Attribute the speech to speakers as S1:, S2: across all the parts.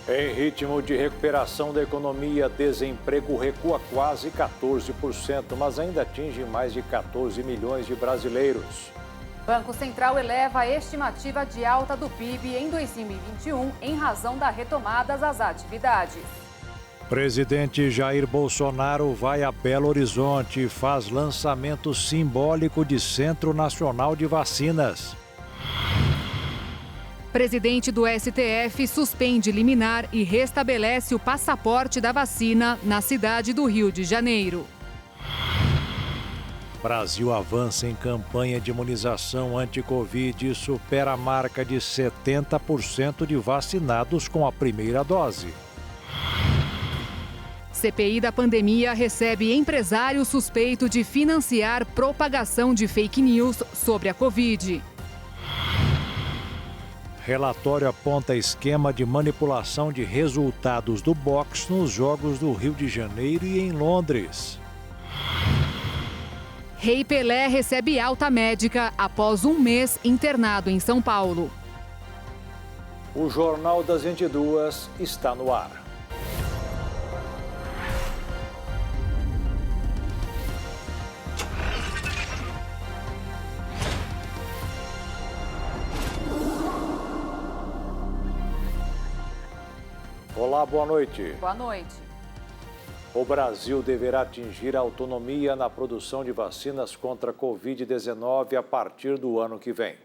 S1: Em ritmo de recuperação da economia, desemprego recua quase 14%, mas ainda atinge mais de 14 milhões de brasileiros.
S2: Banco Central eleva a estimativa de alta do PIB em 2021 em razão da retomada das atividades.
S1: Presidente Jair Bolsonaro vai a Belo Horizonte e faz lançamento simbólico de Centro Nacional de Vacinas.
S2: Presidente do STF suspende liminar e restabelece o passaporte da vacina na cidade do Rio de Janeiro.
S1: Brasil avança em campanha de imunização anti-Covid e supera a marca de 70% de vacinados com a primeira dose.
S2: CPI da pandemia recebe empresário suspeito de financiar propagação de fake news sobre a Covid.
S1: Relatório aponta esquema de manipulação de resultados do boxe nos Jogos do Rio de Janeiro e em Londres.
S2: Rei Pelé recebe alta médica após um mês internado em São Paulo.
S1: O Jornal das 22 está no ar. Olá, boa noite.
S2: Boa noite.
S1: O Brasil deverá atingir a autonomia na produção de vacinas contra a Covid-19 a partir do ano que vem.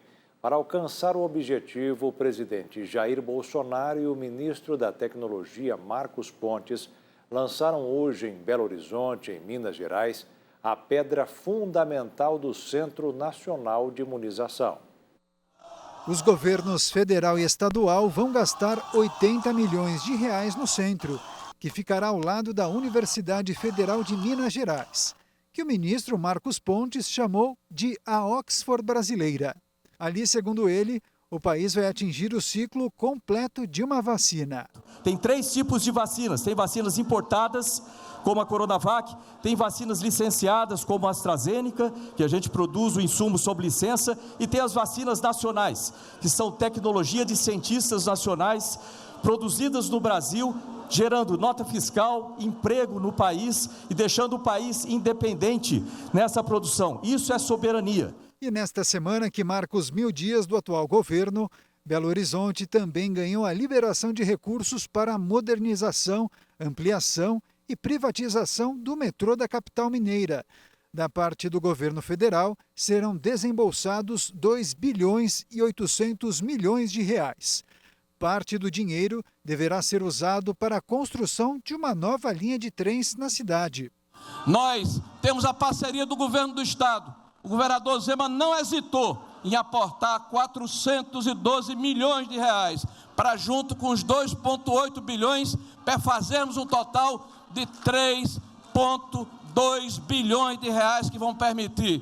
S1: Para alcançar o objetivo, o presidente Jair Bolsonaro e o ministro da Tecnologia, Marcos Pontes, lançaram hoje em Belo Horizonte, em Minas Gerais, a pedra fundamental do Centro Nacional de Imunização.
S3: Os governos federal e estadual vão gastar 80 milhões de reais no centro, que ficará ao lado da Universidade Federal de Minas Gerais, que o ministro Marcos Pontes chamou de a Oxford brasileira. Ali, segundo ele, o país vai atingir o ciclo completo de uma vacina.
S4: Tem 3 tipos de vacinas. Tem vacinas importadas, como a Coronavac, tem vacinas licenciadas, como a AstraZeneca, que a gente produz o insumo sob licença, e tem as vacinas nacionais, que são tecnologia de cientistas nacionais, produzidas no Brasil, gerando nota fiscal, emprego no país e deixando o país independente nessa produção. Isso é soberania.
S3: E nesta semana que marca os 1000 dias do atual governo, Belo Horizonte também ganhou a liberação de recursos para a modernização, ampliação e privatização do metrô da capital mineira. Da parte do governo federal, serão desembolsados 2 bilhões e 800 milhões de reais. Parte do dinheiro deverá ser usado para a construção de uma nova linha de trens na cidade.
S4: Nós temos a parceria do governo do estado. O governador Zema não hesitou em aportar 412 milhões de reais para, junto com os 2,8 bilhões, fazermos um total de 3,2 bilhões de reais que vão permitir,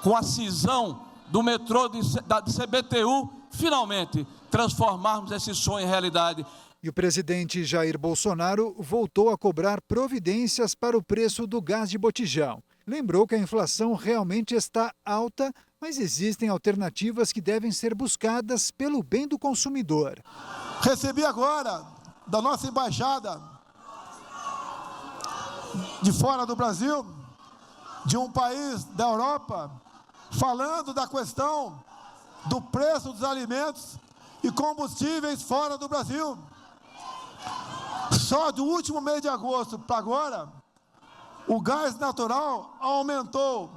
S4: com a cisão do metrô de CBTU, finalmente transformarmos esse sonho em realidade.
S3: E o presidente Jair Bolsonaro voltou a cobrar providências para o preço do gás de botijão. Lembrou que a inflação realmente está alta, mas existem alternativas que devem ser buscadas pelo bem do consumidor.
S5: Recebi agora da nossa embaixada de fora do Brasil, de um país da Europa, falando da questão do preço dos alimentos e combustíveis fora do Brasil. Só do último mês de agosto para agora, o gás natural aumentou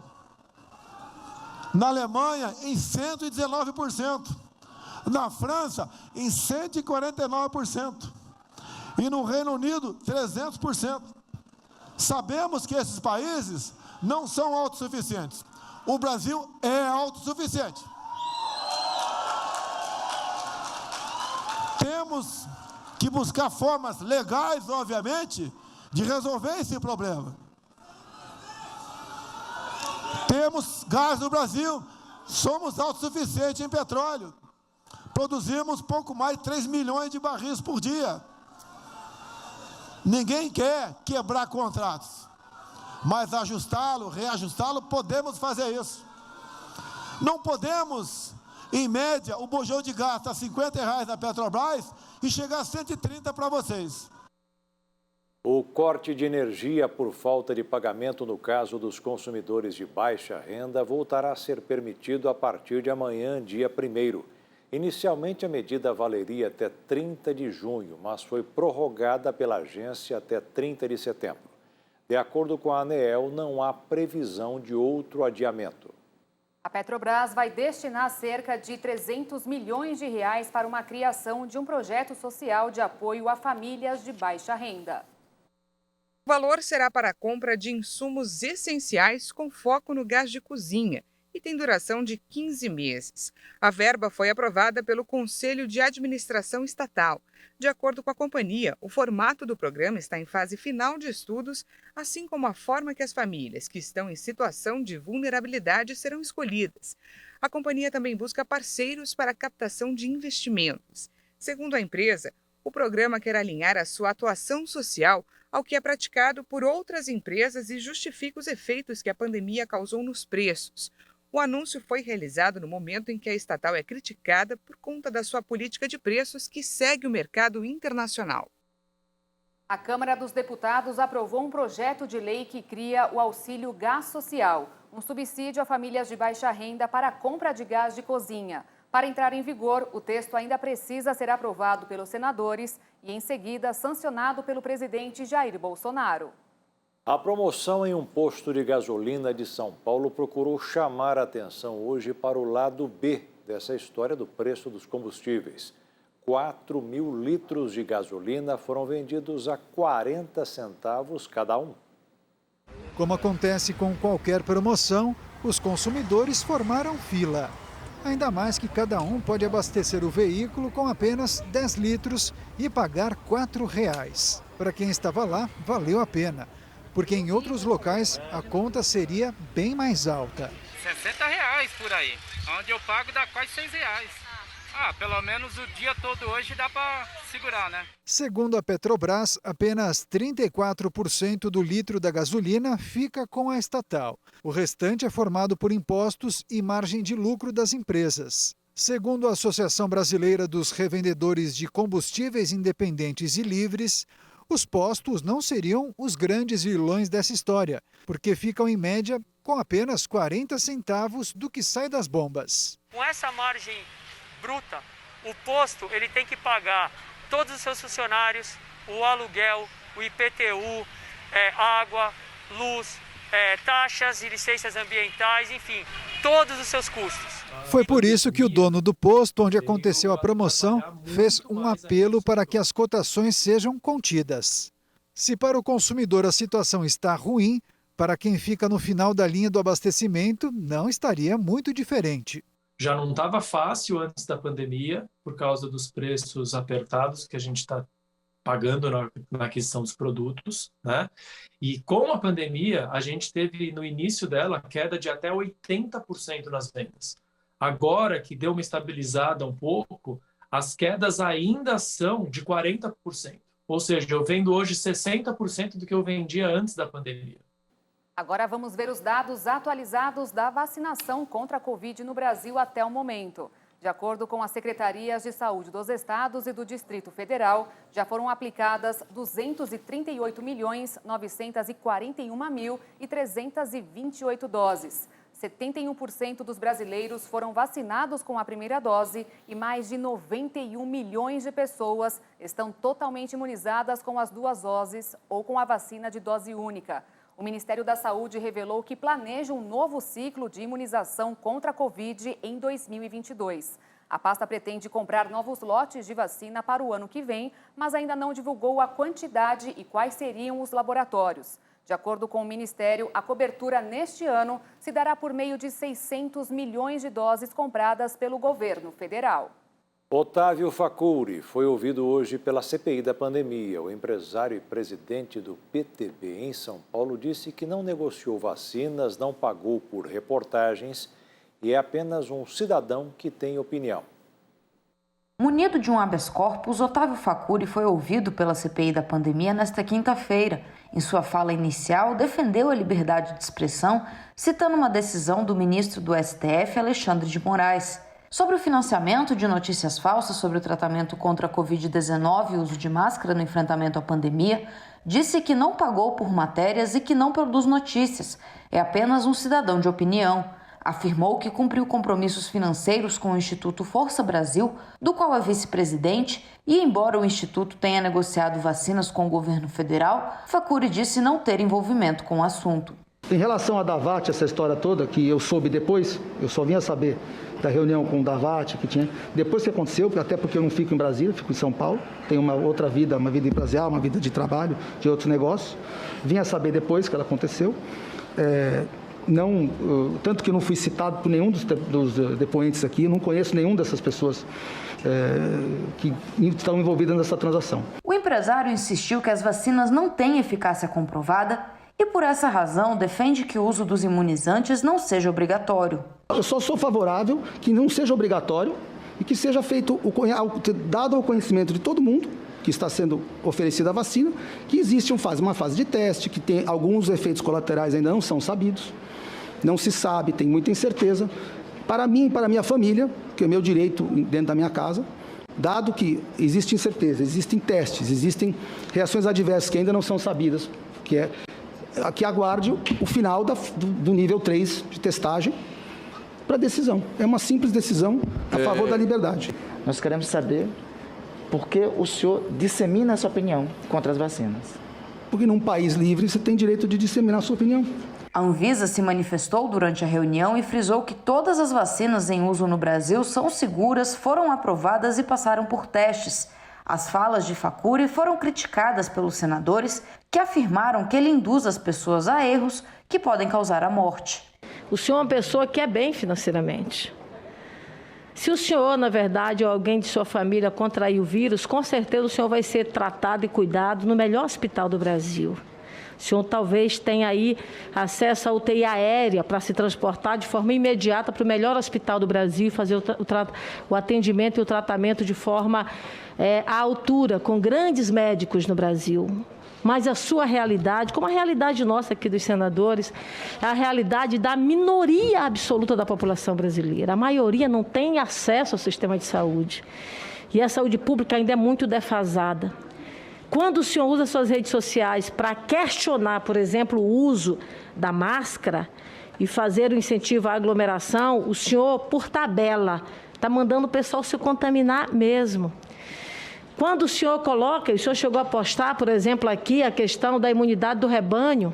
S5: na Alemanha em 119%, na França em 149% e no Reino Unido 300%. Sabemos que esses países não são autossuficientes. O Brasil é autossuficiente. Temos que buscar formas legais, obviamente, de resolver esse problema. Temos gás no Brasil, somos autossuficientes em petróleo. Produzimos pouco mais de 3 milhões de barris por dia. Ninguém quer quebrar contratos, mas ajustá-lo, reajustá-lo, podemos fazer isso. Não podemos Em média, o bujão de gás está R$ 50 na Petrobras e chega a 130 para vocês.
S1: O corte de energia por falta de pagamento no caso dos consumidores de baixa renda voltará a ser permitido a partir de amanhã, dia 1º. Inicialmente, a medida valeria até 30 de junho, mas foi prorrogada pela agência até 30 de setembro. De acordo com a ANEEL, não há previsão de outro adiamento.
S2: A Petrobras vai destinar cerca de 300 milhões de reais para uma criação de um projeto social de apoio a famílias de baixa renda.
S6: O valor será para a compra de insumos essenciais com foco no gás de cozinha e tem duração de 15 meses. A verba foi aprovada pelo Conselho de Administração Estatal. De acordo com a companhia, o formato do programa está em fase final de estudos, assim como a forma que as famílias que estão em situação de vulnerabilidade serão escolhidas. A companhia também busca parceiros para a captação de investimentos. Segundo a empresa, o programa quer alinhar a sua atuação social ao que é praticado por outras empresas e justifica os efeitos que a pandemia causou nos preços. O anúncio foi realizado no momento em que a estatal é criticada por conta da sua política de preços que segue o mercado internacional.
S2: A Câmara dos Deputados aprovou um projeto de lei que cria o auxílio gás social, um subsídio a famílias de baixa renda para a compra de gás de cozinha. Para entrar em vigor, o texto ainda precisa ser aprovado pelos senadores e, em seguida, sancionado pelo presidente Jair Bolsonaro.
S1: A promoção em um posto de gasolina de São Paulo procurou chamar a atenção hoje para o lado B dessa história do preço dos combustíveis. 4.000 litros de gasolina foram vendidos a 40 centavos cada um.
S3: Como acontece com qualquer promoção, os consumidores formaram fila. Ainda mais que cada um pode abastecer o veículo com apenas 10 litros e pagar R$ 4,00. Para quem estava lá, valeu a pena, porque em outros locais a conta seria bem mais alta.
S7: R$ 60 por aí, onde eu pago dá quase R$ 6. Pelo menos o dia todo hoje dá para segurar, né?
S3: Segundo a Petrobras, apenas 34% do litro da gasolina fica com a estatal. O restante é formado por impostos e margem de lucro das empresas. Segundo a Associação Brasileira dos Revendedores de Combustíveis Independentes e Livres, os postos não seriam os grandes vilões dessa história, porque ficam em média com apenas 40 centavos do que sai das bombas.
S8: Com essa margem bruta, o posto ele tem que pagar todos os seus funcionários, o aluguel, o IPTU, água, luz, taxas e licenças ambientais, enfim, todos os seus custos.
S3: Foi por isso que o dono do posto onde aconteceu a promoção fez um apelo para que as cotações sejam contidas. Se para o consumidor a situação está ruim, para quem fica no final da linha do abastecimento não estaria muito diferente.
S9: Já não estava fácil antes da pandemia, por causa dos preços apertados que a gente está pagando na aquisição dos produtos, né? E com a pandemia, a gente teve no início dela queda de até 80% nas vendas. Agora que deu uma estabilizada um pouco, as quedas ainda são de 40%. Ou seja, eu vendo hoje 60% do que eu vendia antes da pandemia.
S2: Agora vamos ver os dados atualizados da vacinação contra a Covid no Brasil até o momento. De acordo com as secretarias de saúde dos estados e do Distrito Federal, já foram aplicadas 238.941.328 doses. 71% dos brasileiros foram vacinados com a primeira dose e mais de 91 milhões de pessoas estão totalmente imunizadas com as duas doses ou com a vacina de dose única. O Ministério da Saúde revelou que planeja um novo ciclo de imunização contra a Covid em 2022. A pasta pretende comprar novos lotes de vacina para o ano que vem, mas ainda não divulgou a quantidade e quais seriam os laboratórios. De acordo com o Ministério, a cobertura neste ano se dará por meio de 600 milhões de doses compradas pelo governo federal.
S1: Otávio Facuri foi ouvido hoje pela CPI da pandemia. O empresário e presidente do PTB em São Paulo disse que não negociou vacinas, não pagou por reportagens e é apenas um cidadão que tem opinião.
S10: Munido de um habeas corpus, Otávio Facuri foi ouvido pela CPI da pandemia nesta quinta-feira. Em sua fala inicial, defendeu a liberdade de expressão, citando uma decisão do ministro do STF, Alexandre de Moraes. Sobre o financiamento de notícias falsas sobre o tratamento contra a Covid-19 e o uso de máscara no enfrentamento à pandemia, disse que não pagou por matérias e que não produz notícias. É apenas um cidadão de opinião. Afirmou que cumpriu compromissos financeiros com o Instituto Força Brasil, do qual é vice-presidente, e embora o Instituto tenha negociado vacinas com o governo federal, Facuri disse não ter envolvimento com o assunto.
S11: Em relação à Davat, essa história toda, que eu soube depois, eu só vim a saber da reunião com o Davat, que tinha, depois que aconteceu, até porque eu não fico em Brasília, fico em São Paulo, tenho uma outra vida, uma vida empresarial, uma vida de trabalho, de outros negócios, vim a saber depois que ela aconteceu, tanto que eu não fui citado por nenhum dos depoentes aqui, eu não conheço nenhum dessas pessoas que estão envolvidas nessa transação.
S10: O empresário insistiu que as vacinas não têm eficácia comprovada e, por essa razão, defende que o uso dos imunizantes não seja obrigatório.
S11: Eu só sou favorável que não seja obrigatório e que seja feito, dado ao conhecimento de todo mundo que está sendo oferecida a vacina, que existe uma fase de teste, que tem alguns efeitos colaterais ainda não são sabidos, não se sabe, tem muita incerteza. Para mim e para a minha família, que é o meu direito dentro da minha casa, dado que existe incerteza, existem testes, existem reações adversas que ainda não são sabidas, que aguarde o final do nível 3 de testagem para decisão. É uma simples decisão a favor da liberdade.
S12: Nós queremos saber por que o senhor dissemina a sua opinião contra as vacinas.
S11: Porque num país livre você tem direito de disseminar a sua opinião.
S10: A Anvisa se manifestou durante a reunião e frisou que todas as vacinas em uso no Brasil são seguras, foram aprovadas e passaram por testes. As falas de Facuri foram criticadas pelos senadores, que afirmaram que ele induz as pessoas a erros que podem causar a morte.
S13: O senhor é uma pessoa que é bem financeiramente. Se o senhor, na verdade, ou alguém de sua família contrair o vírus, com certeza o senhor vai ser tratado e cuidado no melhor hospital do Brasil. O senhor talvez tenha aí acesso à UTI aérea para se transportar de forma imediata para o melhor hospital do Brasil e fazer o atendimento e o tratamento de forma à altura, com grandes médicos no Brasil. Mas a sua realidade, como a realidade nossa aqui dos senadores, é a realidade da minoria absoluta da população brasileira. A maioria não tem acesso ao sistema de saúde. E a saúde pública ainda é muito defasada. Quando o senhor usa suas redes sociais para questionar, por exemplo, o uso da máscara e fazer o incentivo à aglomeração, o senhor, por tabela, está mandando o pessoal se contaminar mesmo. Quando o senhor coloca, o senhor chegou a postar, por exemplo, aqui a questão da imunidade do rebanho,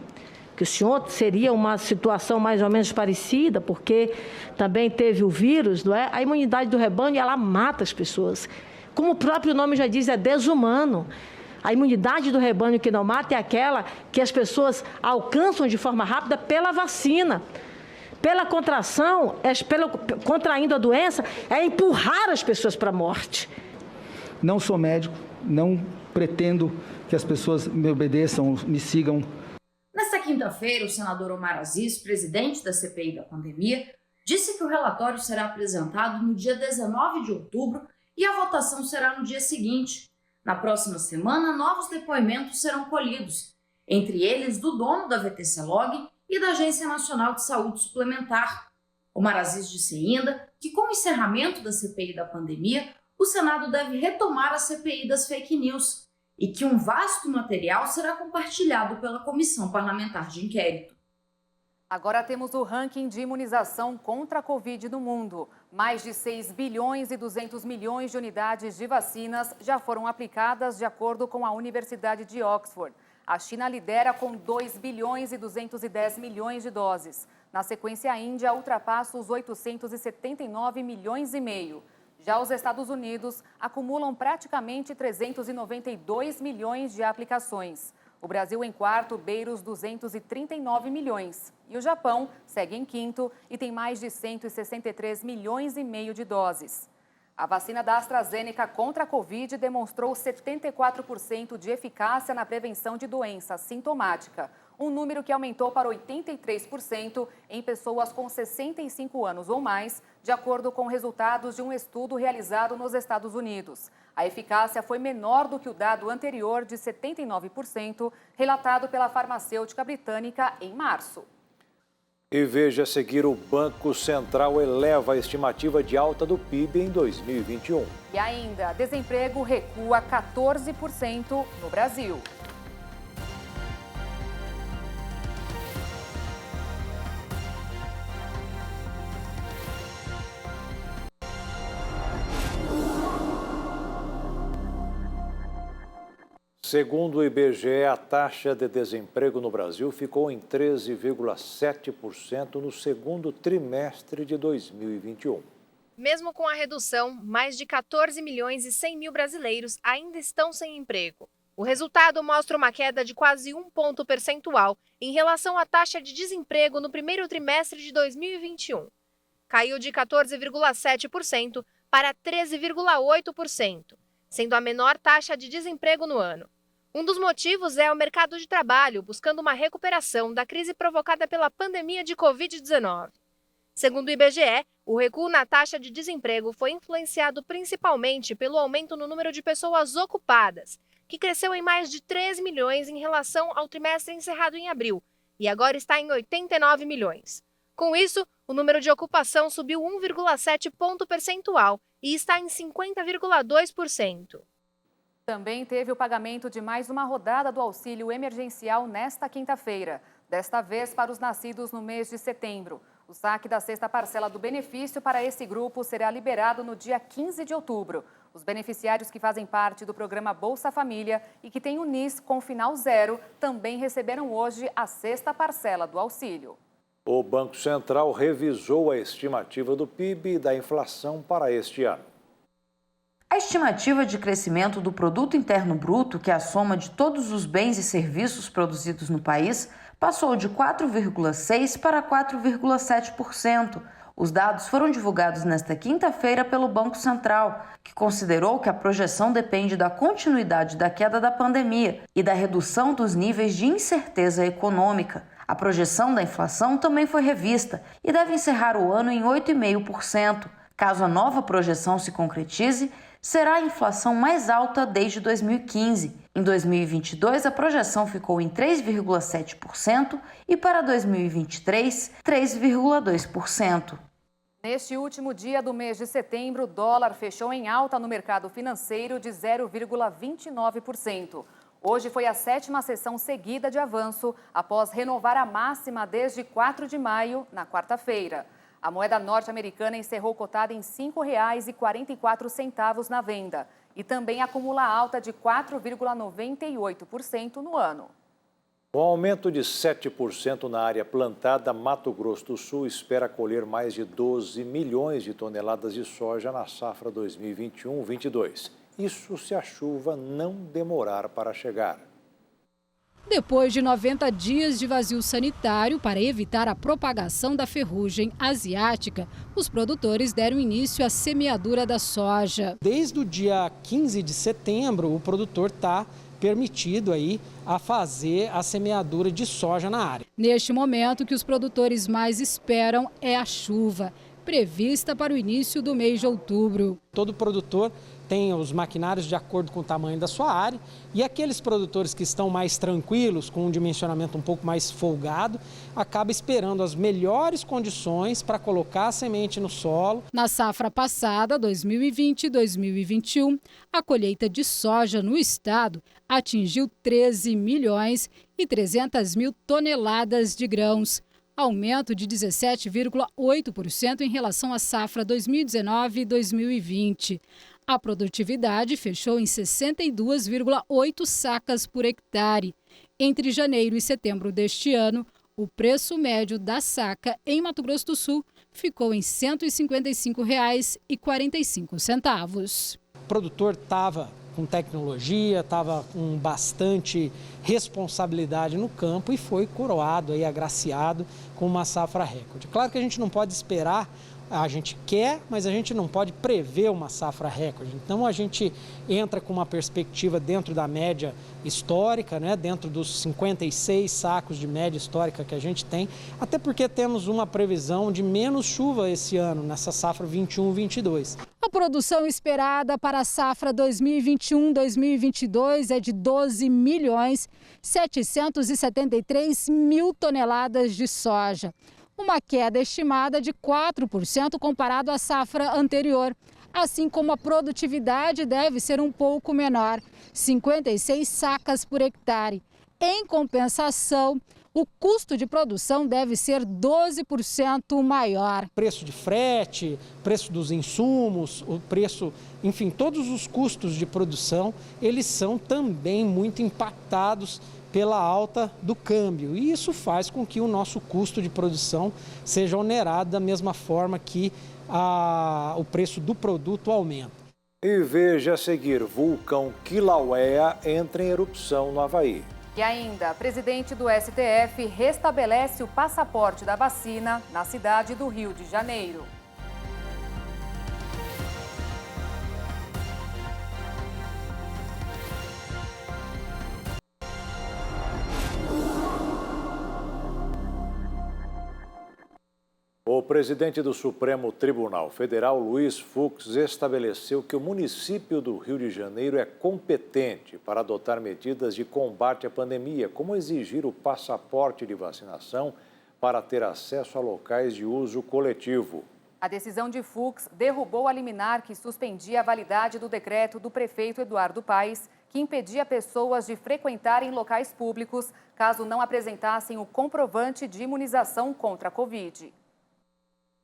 S13: que o senhor seria uma situação mais ou menos parecida, porque também teve o vírus, não é? A imunidade do rebanho, ela mata as pessoas. Como o próprio nome já diz, é desumano. A imunidade do rebanho que não mata é aquela que as pessoas alcançam de forma rápida pela vacina. Pela contração, contraindo a doença, é empurrar as pessoas para a morte.
S11: Não sou médico, não pretendo que as pessoas me obedeçam, me sigam.
S10: Nesta quinta-feira, o senador Omar Aziz, presidente da CPI da pandemia, disse que o relatório será apresentado no dia 19 de outubro e a votação será no dia seguinte. Na próxima semana, novos depoimentos serão colhidos, entre eles do dono da VTC-Log e da Agência Nacional de Saúde Suplementar. Omar Aziz disse ainda que, com o encerramento da CPI da pandemia, o Senado deve retomar a CPI das fake news e que um vasto material será compartilhado pela Comissão Parlamentar de Inquérito.
S2: Agora temos o ranking de imunização contra a Covid no mundo. Mais de 6 bilhões e 200 milhões de unidades de vacinas já foram aplicadas, de acordo com a Universidade de Oxford. A China lidera com 2 bilhões e 210 milhões de doses. Na sequência, a Índia ultrapassa os 879 milhões e meio. Já os Estados Unidos acumulam praticamente 392 milhões de aplicações. O Brasil em quarto beira os 239 milhões. E o Japão segue em quinto e tem mais de 163 milhões e meio de doses. A vacina da AstraZeneca contra a Covid demonstrou 74% de eficácia na prevenção de doença assintomática, um número que aumentou para 83% em pessoas com 65 anos ou mais, de acordo com resultados de um estudo realizado nos Estados Unidos. A eficácia foi menor do que o dado anterior de 79%, relatado pela farmacêutica britânica em março.
S1: E veja a seguir, o Banco Central eleva a estimativa de alta do PIB em 2021.
S2: E ainda, desemprego recua 14% no Brasil.
S1: Segundo o IBGE, a taxa de desemprego no Brasil ficou em 13,7% no segundo trimestre de 2021.
S14: Mesmo com a redução, mais de 14 milhões e 100 mil brasileiros ainda estão sem emprego. O resultado mostra uma queda de quase 1 ponto percentual em relação à taxa de desemprego no primeiro trimestre de 2021. Caiu de 14,7% para 13,8%, sendo a menor taxa de desemprego no ano. Um dos motivos é o mercado de trabalho buscando uma recuperação da crise provocada pela pandemia de Covid-19. Segundo o IBGE, o recuo na taxa de desemprego foi influenciado principalmente pelo aumento no número de pessoas ocupadas, que cresceu em mais de 3 milhões em relação ao trimestre encerrado em abril, e agora está em 89 milhões. Com isso, o número de ocupação subiu 1,7 ponto percentual e está em 50,2%.
S2: Também teve o pagamento de mais uma rodada do auxílio emergencial nesta quinta-feira, desta vez para os nascidos no mês de setembro. O saque da sexta parcela do benefício para esse grupo será liberado no dia 15 de outubro. Os beneficiários que fazem parte do programa Bolsa Família e que têm o NIS com final 0 também receberam hoje a sexta parcela do auxílio.
S1: O Banco Central revisou a estimativa do PIB e da inflação para este ano.
S15: A estimativa de crescimento do Produto Interno Bruto, que é a soma de todos os bens e serviços produzidos no país, passou de 4,6% para 4,7%. Os dados foram divulgados nesta quinta-feira pelo Banco Central, que considerou que a projeção depende da continuidade da queda da pandemia e da redução dos níveis de incerteza econômica. A projeção da inflação também foi revista e deve encerrar o ano em 8,5%. Caso a nova projeção se concretize, será a inflação mais alta desde 2015. Em 2022, a projeção ficou em 3,7% e para 2023, 3,2%.
S2: Neste último dia do mês de setembro, o dólar fechou em alta no mercado financeiro de 0,29%. Hoje foi a 7ª sessão seguida de avanço, após renovar a máxima desde 4 de maio, na quarta-feira. A moeda norte-americana encerrou cotada em R$ 5,44 na venda e também acumula alta de 4,98% no ano.
S1: Com aumento de 7% na área plantada, Mato Grosso do Sul espera colher mais de 12 milhões de toneladas de soja na safra 2021-22. Isso se a chuva não demorar para chegar.
S16: Depois de 90 dias de vazio sanitário para evitar a propagação da ferrugem asiática, os produtores deram início à semeadura da soja.
S17: Desde o dia 15 de setembro, o produtor está permitido aí a fazer a semeadura de soja na área.
S16: Neste momento, o que os produtores mais esperam é a chuva, prevista para o início do mês de outubro.
S17: Todo produtor tem os maquinários de acordo com o tamanho da sua área e aqueles produtores que estão mais tranquilos, com um dimensionamento um pouco mais folgado, acaba esperando as melhores condições para colocar a semente no solo.
S16: Na safra passada, 2020-2021, a colheita de soja no estado atingiu 13 milhões e 300 mil toneladas de grãos, aumento de 17,8% em relação à safra 2019-2020. A produtividade fechou em 62,8 sacas por hectare. Entre janeiro e setembro deste ano, o preço médio da saca em Mato Grosso do Sul ficou em R$ 155,45.
S17: O produtor estava com tecnologia, estava com bastante responsabilidade no campo e foi coroado, aí, agraciado com uma safra recorde. Claro que a gente não pode esperar, a gente quer, mas a gente não pode prever uma safra recorde. Então a gente entra com uma perspectiva dentro da média histórica, né, dentro dos 56 sacos de média histórica que a gente tem, até porque temos uma previsão de menos chuva esse ano, nessa safra 21-22.
S16: A produção esperada para a safra 2021-2022 é de 12 milhões 773 mil toneladas de soja. uma queda estimada de 4% comparado à safra anterior, assim como a produtividade deve ser um pouco menor, 56 sacas por hectare. Em compensação, o custo de produção deve ser 12% maior.
S17: Preço de frete, preço dos insumos, o preço, enfim, todos os custos de produção, eles são também muito impactados pela alta do câmbio. E isso faz com que o nosso custo de produção seja onerado da mesma forma que o preço do produto aumenta.
S1: E veja a seguir, vulcão Kilauea entra em erupção no Havaí.
S2: E ainda, presidente do STF restabelece o passaporte da vacina na cidade do Rio de Janeiro.
S1: O presidente do Supremo Tribunal Federal, Luiz Fux, estabeleceu que o município do Rio de Janeiro é competente para adotar medidas de combate à pandemia, como exigir o passaporte de vacinação para ter acesso a locais de uso coletivo.
S2: A decisão de Fux derrubou a liminar que suspendia a validade do decreto do prefeito Eduardo Paes, que impedia pessoas de frequentarem locais públicos caso não apresentassem o comprovante de imunização contra a Covid.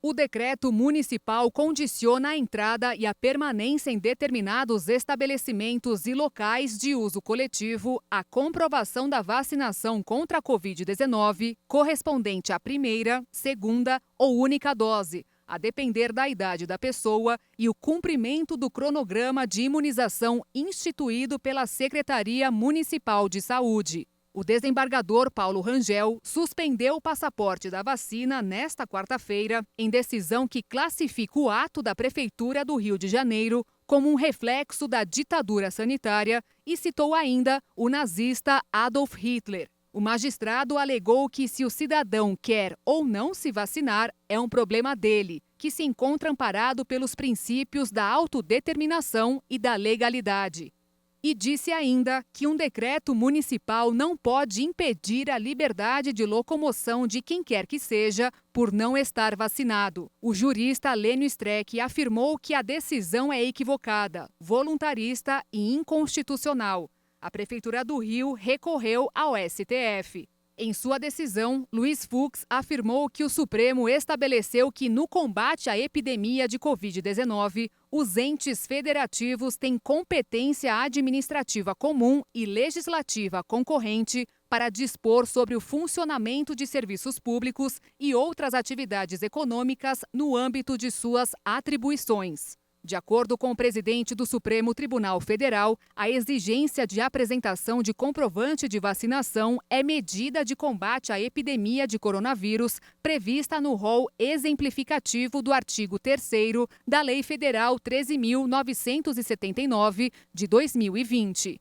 S2: O decreto municipal condiciona a entrada e a permanência em determinados estabelecimentos e locais de uso coletivo à comprovação da vacinação contra a Covid-19, correspondente à primeira, segunda ou única dose, a depender da idade da pessoa e o cumprimento do cronograma de imunização instituído pela Secretaria Municipal de Saúde. O desembargador Paulo Rangel suspendeu o passaporte da vacina nesta quarta-feira, em decisão que classifica o ato da Prefeitura do Rio de Janeiro como um reflexo da ditadura sanitária e citou ainda o nazista Adolf Hitler. O magistrado alegou que se o cidadão quer ou não se vacinar, é um problema dele, que se encontra amparado pelos princípios da autodeterminação e da legalidade. E disse ainda que um decreto municipal não pode impedir a liberdade de locomoção de quem quer que seja por não estar vacinado. O jurista Lênio Streck afirmou que a decisão é equivocada, voluntarista e inconstitucional. A Prefeitura do Rio recorreu ao STF. Em sua decisão, Luiz Fux afirmou que o Supremo estabeleceu que, no combate à epidemia de Covid-19, os entes federativos têm competência administrativa comum e legislativa concorrente para dispor sobre o funcionamento de serviços públicos e outras atividades econômicas no âmbito de suas atribuições. De acordo com o presidente do Supremo Tribunal Federal, a exigência de apresentação de comprovante de vacinação é medida de combate à epidemia de coronavírus prevista no rol exemplificativo do artigo 3º da Lei Federal 13.979, de 2020.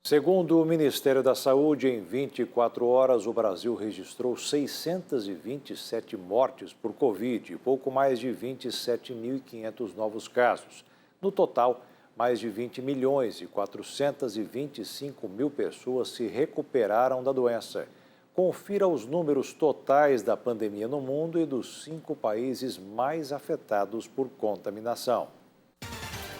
S1: Segundo o Ministério da Saúde, em 24 horas, o Brasil registrou 627 mortes por Covid e pouco mais de 27.500 novos casos. No total, mais de 20 milhões e 425 mil pessoas se recuperaram da doença. Confira os números totais da pandemia no mundo e dos 5 países mais afetados por contaminação.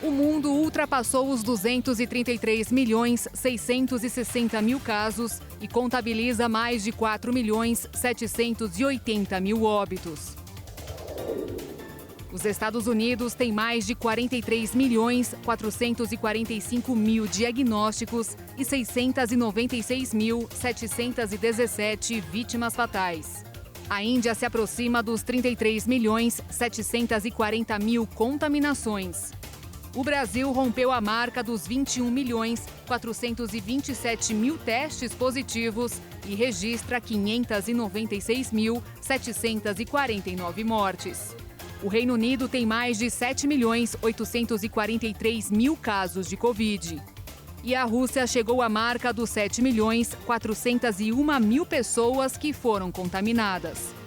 S2: O mundo ultrapassou os 233.660.000 casos e contabiliza mais de 4.780.000 óbitos. Os Estados Unidos têm mais de 43.445.000 diagnósticos e 696.717 vítimas fatais. A Índia se aproxima dos 33.740.000 contaminações. O Brasil rompeu a marca dos 21.427.000 testes positivos e registra 596.749 mortes. O Reino Unido tem mais de 7.843.000 casos de Covid. E a Rússia chegou à marca dos 7.401.000 pessoas que foram contaminadas.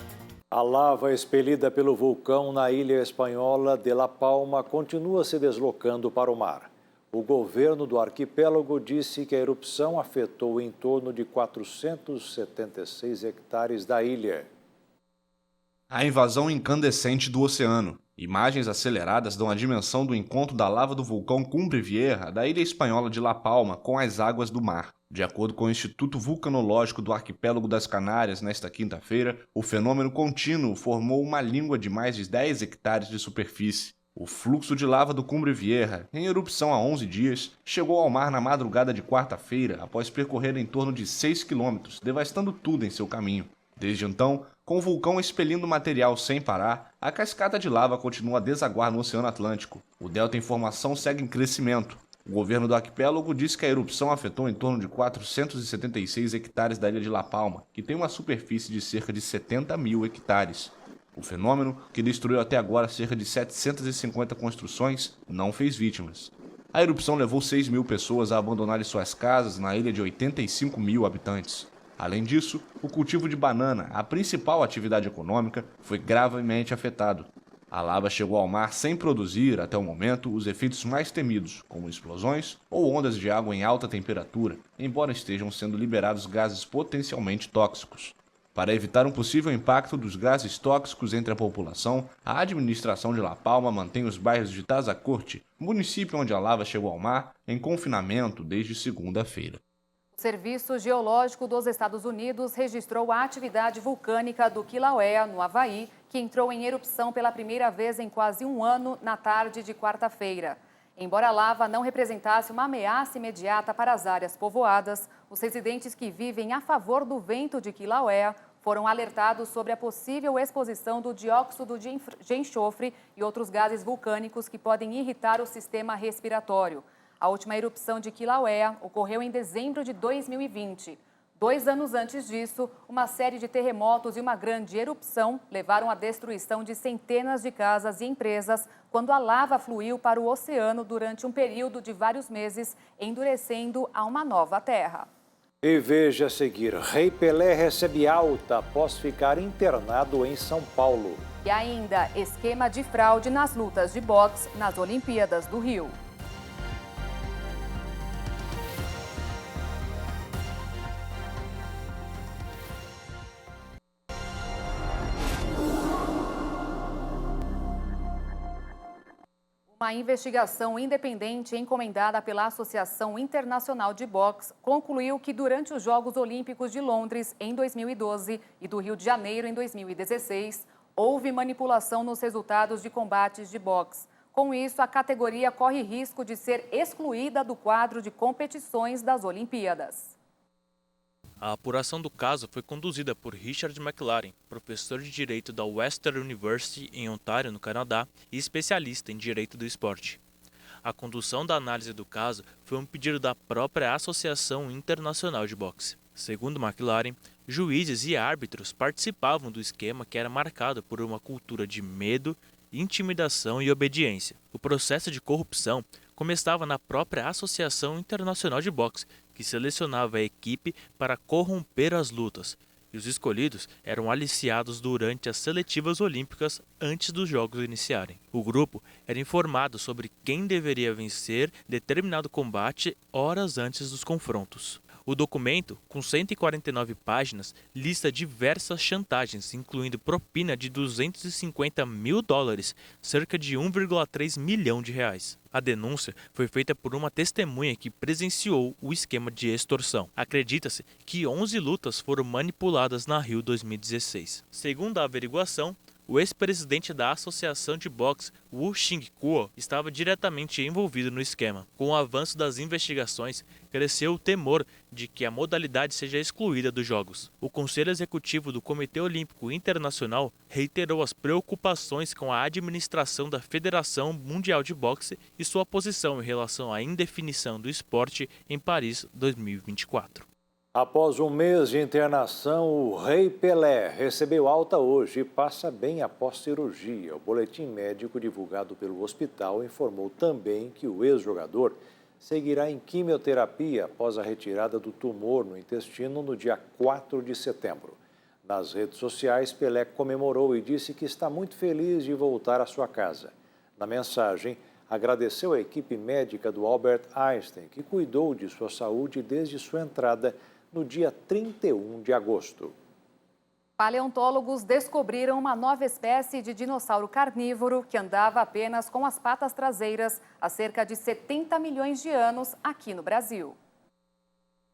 S1: A lava expelida pelo vulcão na ilha espanhola de La Palma continua se deslocando para o mar. O governo do arquipélago disse que a erupção afetou em torno de 476 hectares da ilha.
S18: A invasão incandescente do oceano. Imagens aceleradas dão a dimensão do encontro da lava do vulcão Cumbre Vieja da ilha espanhola de La Palma com as águas do mar. De acordo com o Instituto Vulcanológico do Arquipélago das Canárias, nesta quinta-feira, o fenômeno contínuo formou uma língua de mais de 10 hectares de superfície. O fluxo de lava do Cumbre Vieja, em erupção há 11 dias, chegou ao mar na madrugada de quarta-feira após percorrer em torno de 6 quilômetros, devastando tudo em seu caminho. Desde então, com o vulcão expelindo material sem parar, a cascata de lava continua a desaguar no Oceano Atlântico. O delta em formação segue em crescimento. O governo do arquipélago disse que a erupção afetou em torno de 476 hectares da ilha de La Palma, que tem uma superfície de cerca de 70 mil hectares. O fenômeno, que destruiu até agora cerca de 750 construções, não fez vítimas. A erupção levou 6 mil pessoas a abandonarem suas casas na ilha de 85 mil habitantes. Além disso, o cultivo de banana, a principal atividade econômica, foi gravemente afetado. A lava chegou ao mar sem produzir, até o momento, os efeitos mais temidos, como explosões ou ondas de água em alta temperatura, embora estejam sendo liberados gases potencialmente tóxicos. Para evitar um possível impacto dos gases tóxicos entre a população, a administração de La Palma mantém os bairros de Tazacorte, município onde a lava chegou ao mar, em confinamento desde segunda-feira.
S2: O Serviço Geológico dos Estados Unidos registrou a atividade vulcânica do Kilauea, no Havaí, que entrou em erupção pela primeira vez em quase um ano na tarde de quarta-feira. Embora a lava não representasse uma ameaça imediata para as áreas povoadas, os residentes que vivem a favor do vento de Kilauea foram alertados sobre a possível exposição do dióxido de enxofre e outros gases vulcânicos que podem irritar o sistema respiratório. A última erupção de Kilauea ocorreu em dezembro de 2020. 2 anos antes disso, uma série de terremotos e uma grande erupção levaram à destruição de centenas de casas e empresas quando a lava fluiu para o oceano durante um período de vários meses, endurecendo a uma nova terra.
S1: E veja a seguir, Rei Pelé recebe alta após ficar internado em São Paulo.
S2: E ainda, esquema de fraude nas lutas de boxe nas Olimpíadas do Rio. Uma investigação independente encomendada pela Associação Internacional de Boxe concluiu que durante os Jogos Olímpicos de Londres, em 2012, e do Rio de Janeiro, em 2016, houve manipulação nos resultados de combates de boxe. Com isso, a categoria corre risco de ser excluída do quadro de competições das Olimpíadas.
S19: A apuração do caso foi conduzida por Richard McLaren, professor de Direito da Western University em Ontário, no Canadá, e especialista em Direito do Esporte. A condução da análise do caso foi um pedido da própria Associação Internacional de Boxe. Segundo McLaren, juízes e árbitros participavam do esquema que era marcado por uma cultura de medo, intimidação e obediência. O processo de corrupção começava na própria Associação Internacional de Boxe, que selecionava a equipe para corromper as lutas, e os escolhidos eram aliciados durante as seletivas olímpicas antes dos jogos iniciarem. O grupo era informado sobre quem deveria vencer determinado combate horas antes dos confrontos. O documento, com 149 páginas, lista diversas chantagens, incluindo propina de $250 mil, cerca de 1,3 milhão de reais. A denúncia foi feita por uma testemunha que presenciou o esquema de extorsão. Acredita-se que 11 lutas foram manipuladas na Rio 2016. Segundo a averiguação, o ex-presidente da Associação de Boxe, Wu Xingguo, estava diretamente envolvido no esquema. Com o avanço das investigações, cresceu o temor de que a modalidade seja excluída dos Jogos. O Conselho Executivo do Comitê Olímpico Internacional reiterou as preocupações com a administração da Federação Mundial de Boxe e sua posição em relação à indefinição do esporte em Paris 2024.
S1: Após um mês de internação, o Rei Pelé recebeu alta hoje e passa bem após cirurgia. O boletim médico divulgado pelo hospital informou também que o ex-jogador seguirá em quimioterapia após a retirada do tumor no intestino no dia 4 de setembro. Nas redes sociais, Pelé comemorou e disse que está muito feliz de voltar à sua casa. Na mensagem, agradeceu a equipe médica do Albert Einstein, que cuidou de sua saúde desde sua entrada no dia 31 de agosto.
S2: Paleontólogos descobriram uma nova espécie de dinossauro carnívoro que andava apenas com as patas traseiras há cerca de 70 milhões de anos aqui no Brasil.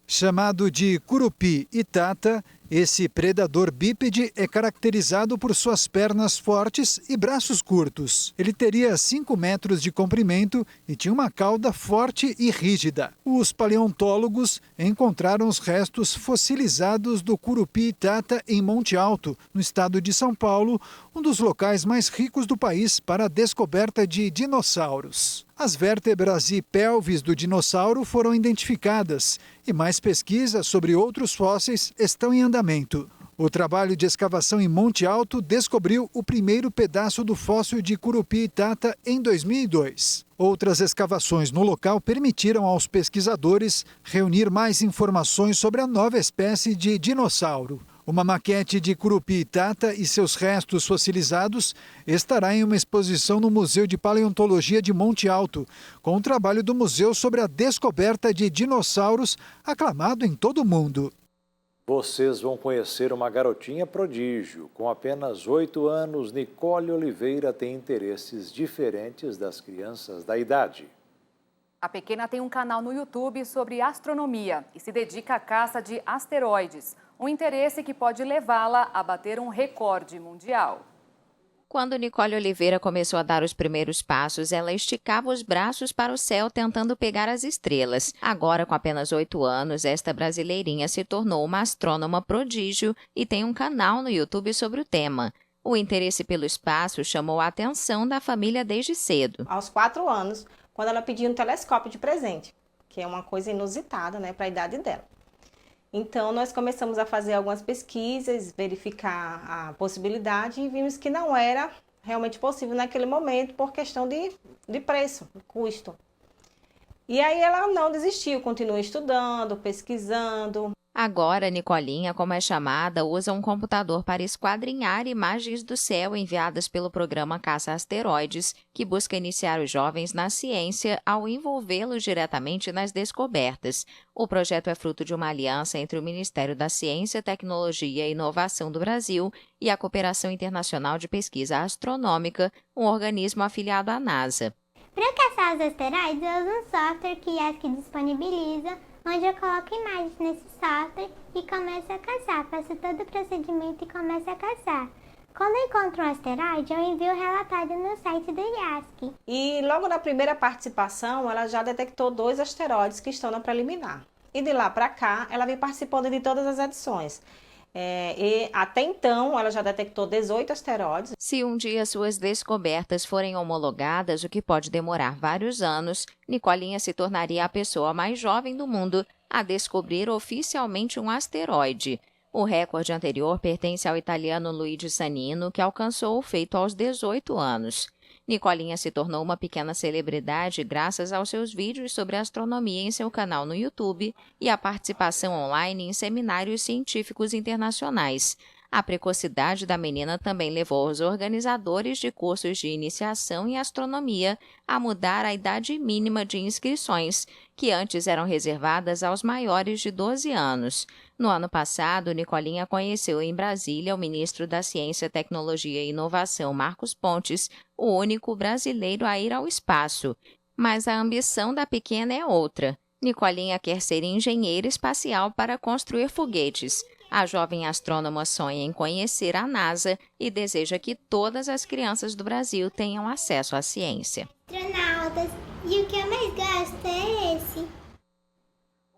S3: Chamado de Curupi-Itata, esse predador bípede é caracterizado por suas pernas fortes e braços curtos. Ele teria 5 metros de comprimento e tinha uma cauda forte e rígida. Os paleontólogos encontraram os restos fossilizados do Curupi-Itata em Monte Alto, no estado de São Paulo, um dos locais mais ricos do país para a descoberta de dinossauros. As vértebras e pelvis do dinossauro foram identificadas e mais pesquisas sobre outros fósseis estão em andamento. O trabalho de escavação em Monte Alto descobriu o primeiro pedaço do fóssil de Curupi-Itata em 2002. Outras escavações no local permitiram aos pesquisadores reunir mais informações sobre a nova espécie de dinossauro. Uma maquete de Curupi-Itata e seus restos fossilizados estará em uma exposição no Museu de Paleontologia de Monte Alto, com o trabalho do museu sobre a descoberta de dinossauros, aclamado em todo o mundo.
S1: Vocês vão conhecer uma garotinha prodígio. Com apenas 8 anos, Nicole Oliveira tem interesses diferentes das crianças da idade.
S2: A pequena tem um canal no YouTube sobre astronomia e se dedica à caça de asteroides, um interesse que pode levá-la a bater um recorde mundial.
S20: Quando Nicole Oliveira começou a dar os primeiros passos, ela esticava os braços para o céu tentando pegar as estrelas. Agora, com apenas 8 anos, esta brasileirinha se tornou uma astrônoma prodígio e tem um canal no YouTube sobre o tema. O interesse pelo espaço chamou a atenção da família desde cedo.
S21: Aos 4 anos, quando ela pediu um telescópio de presente, que é uma coisa inusitada, né, para a idade dela. Então, nós começamos a fazer algumas pesquisas, verificar a possibilidade e vimos que não era realmente possível naquele momento por questão de preço, custo. E aí ela não desistiu, continuou estudando, pesquisando.
S20: Agora, Nicolinha, como é chamada, usa um computador para esquadrinhar imagens do céu enviadas pelo programa Caça Asteroides, que busca iniciar os jovens na ciência ao envolvê-los diretamente nas descobertas. O projeto é fruto de uma aliança entre o Ministério da Ciência, Tecnologia e Inovação do Brasil e a Cooperação Internacional de Pesquisa Astronômica, um organismo afiliado à NASA.
S22: Para caçar os asteroides, eu uso um software que é que disponibiliza, onde eu coloco imagens nesse software e começo a caçar. Faço todo o procedimento e começo a caçar. Quando eu encontro um asteroide, eu envio o relatório no site do IASC.
S21: E logo na primeira participação, ela já detectou 2 asteroides que estão na preliminar. E de lá para cá, ela vem participando de todas as edições. E até então, ela já detectou 18 asteroides.
S20: Se um dia suas descobertas forem homologadas, o que pode demorar vários anos, Nicolinha se tornaria a pessoa mais jovem do mundo a descobrir oficialmente um asteroide. O recorde anterior pertence ao italiano Luigi Sannino, que alcançou o feito aos 18 anos. Nicolinha se tornou uma pequena celebridade graças aos seus vídeos sobre astronomia em seu canal no YouTube e à participação online em seminários científicos internacionais. A precocidade da menina também levou os organizadores de cursos de iniciação em astronomia a mudar a idade mínima de inscrições, que antes eram reservadas aos maiores de 12 anos. No ano passado, Nicolinha conheceu em Brasília o ministro da Ciência, Tecnologia e Inovação, Marcos Pontes, o único brasileiro a ir ao espaço. Mas a ambição da pequena é outra. Nicolinha quer ser engenheira espacial para construir foguetes. A jovem astrônoma sonha em conhecer a NASA e deseja que todas as crianças do Brasil tenham acesso à ciência.
S22: Astronautas, e o que eu mais gosto é esse.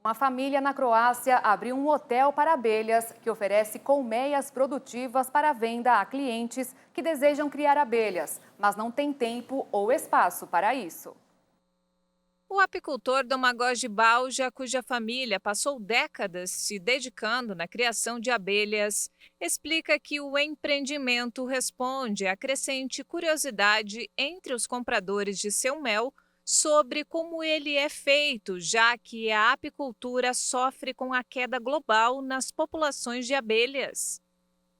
S2: Uma família na Croácia abriu um hotel para abelhas que oferece colmeias produtivas para venda a clientes que desejam criar abelhas, mas não tem tempo ou espaço para isso.
S6: O apicultor Domagoj Balja, cuja família passou décadas se dedicando na criação de abelhas, explica que o empreendimento responde à crescente curiosidade entre os compradores de seu mel sobre como ele é feito, já que a apicultura sofre com a queda global nas populações de abelhas.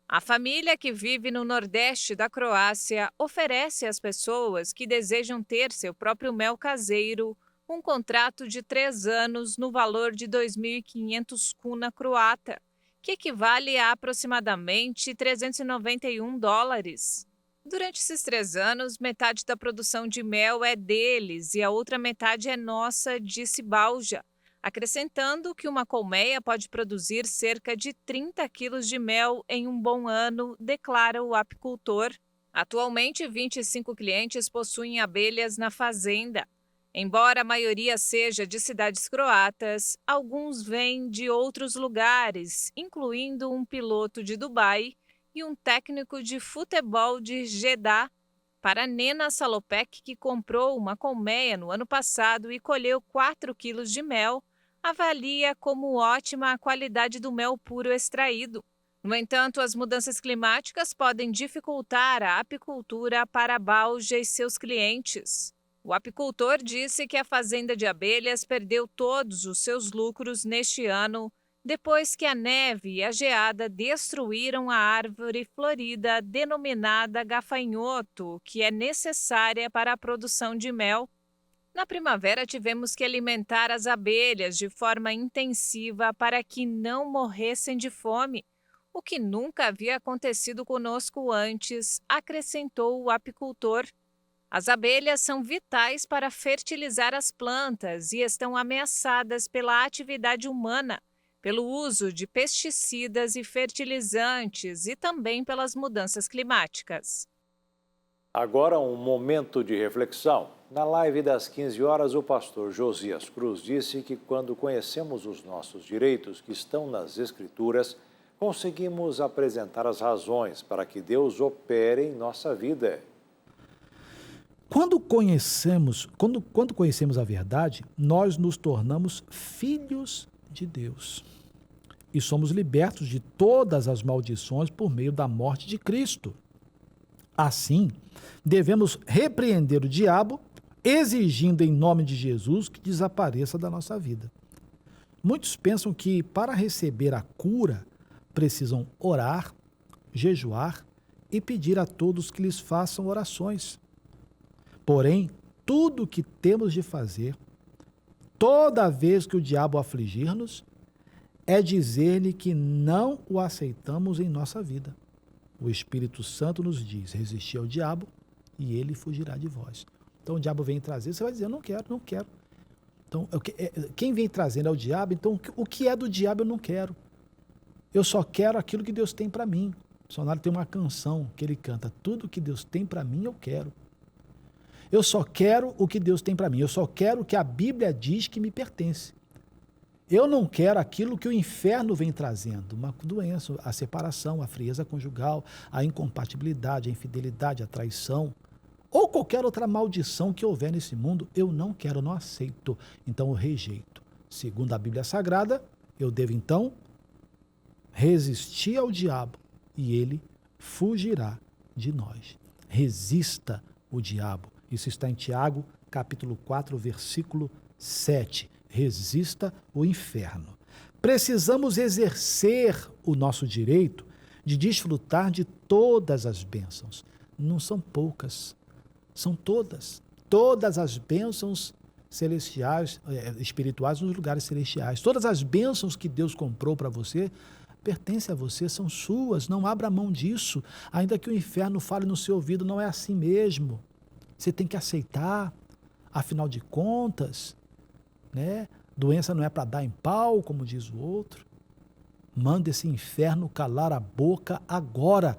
S6: A família, que vive no nordeste da Croácia, oferece às pessoas que desejam ter seu próprio mel caseiro um contrato de 3 anos no valor de 2.500 kuna croata,
S4: que equivale a aproximadamente $391. Durante esses 3 anos, metade da produção de mel é deles e a outra metade é nossa, disse Balja, acrescentando que uma colmeia pode produzir cerca de 30 quilos de mel em um bom ano, declara o apicultor. Atualmente, 25 clientes possuem abelhas na fazenda. Embora a maioria seja de cidades croatas, alguns vêm de outros lugares, incluindo um piloto de Dubai e um técnico de futebol de Jeddah. Para Nena Salopek, que comprou uma colmeia no ano passado e colheu 4 quilos de mel, avalia como ótima a qualidade do mel puro extraído. No entanto, as mudanças climáticas podem dificultar a apicultura para Balja e seus clientes. O apicultor disse que a fazenda de abelhas perdeu todos os seus lucros neste ano, depois que a neve e a geada destruíram a árvore florida denominada gafanhoto, que é necessária para a produção de mel. Na primavera, tivemos que alimentar as abelhas de forma intensiva para que não morressem de fome, o que nunca havia acontecido conosco antes, acrescentou o apicultor. As abelhas são vitais para fertilizar as plantas e estão ameaçadas pela atividade humana, pelo uso de pesticidas e fertilizantes e também pelas mudanças climáticas.
S1: Agora um momento de reflexão. Na live das 15 horas, o pastor Josias Cruz disse que quando conhecemos os nossos direitos que estão nas Escrituras, conseguimos apresentar as razões para que Deus opere em nossa vida.
S5: Quando conhecemos a verdade, nós nos tornamos filhos de Deus e somos libertos de todas as maldições por meio da morte de Cristo. Assim, devemos repreender o diabo, exigindo em nome de Jesus que desapareça da nossa vida. Muitos pensam que para receber a cura, precisam orar, jejuar e pedir a todos que lhes façam orações. Porém, tudo o que temos de fazer, toda vez que o diabo afligir-nos, é dizer-lhe que não o aceitamos em nossa vida. O Espírito Santo nos diz, resistir ao diabo e ele fugirá de vós. Então o diabo vem trazer, você vai dizer, não quero. Então, quem vem trazendo é o diabo, então o que é do diabo eu não quero. Eu só quero aquilo que Deus tem para mim. O Sonário tem uma canção que ele canta, tudo que Deus tem para mim eu quero. Eu só quero o que Deus tem para mim, eu só quero o que a Bíblia diz que me pertence. Eu não quero aquilo que o inferno vem trazendo, uma doença, a separação, a frieza conjugal, a incompatibilidade, a infidelidade, a traição, ou qualquer outra maldição que houver nesse mundo, eu não quero, eu não aceito, então eu rejeito. Segundo a Bíblia Sagrada, eu devo então resistir ao diabo e ele fugirá de nós. Resista o diabo. Isso está em Tiago, capítulo 4, versículo 7. Resista o inferno. Precisamos exercer o nosso direito de desfrutar de todas as bênçãos. Não são poucas, são todas. Todas as bênçãos celestiais, espirituais nos lugares celestiais. Todas as bênçãos que Deus comprou para você, pertencem a você, são suas, não abra mão disso. Ainda que o inferno fale no seu ouvido, não é assim mesmo. Você tem que aceitar, afinal de contas, né? Doença não é para dar em pau, como diz o outro. Manda esse inferno calar a boca agora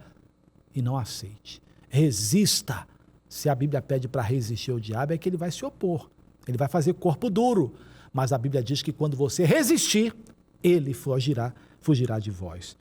S5: e não aceite. Resista. Se a Bíblia pede para resistir ao diabo, é que ele vai se opor. Ele vai fazer corpo duro. Mas a Bíblia diz que quando você resistir, ele fugirá de vós.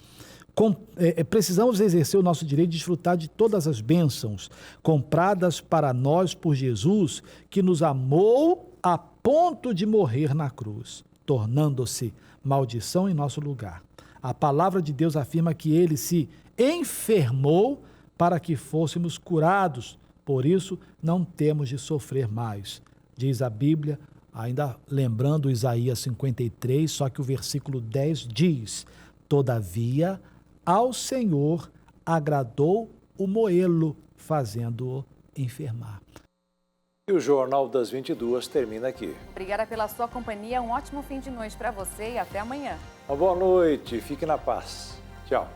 S5: Precisamos exercer o nosso direito de desfrutar de todas as bênçãos compradas para nós por Jesus, que nos amou a ponto de morrer na cruz, tornando-se maldição em nosso lugar. A palavra de Deus afirma que ele se enfermou para que fôssemos curados, por isso não temos de sofrer mais. Diz a Bíblia, ainda lembrando Isaías 53, só que o versículo 10 diz: todavia, ao Senhor agradou o moê-lo, fazendo-o enfermar.
S1: E o Jornal das 22 termina aqui.
S2: Obrigada pela sua companhia, um ótimo fim de noite para você e até amanhã.
S1: Uma boa noite, fique na paz. Tchau.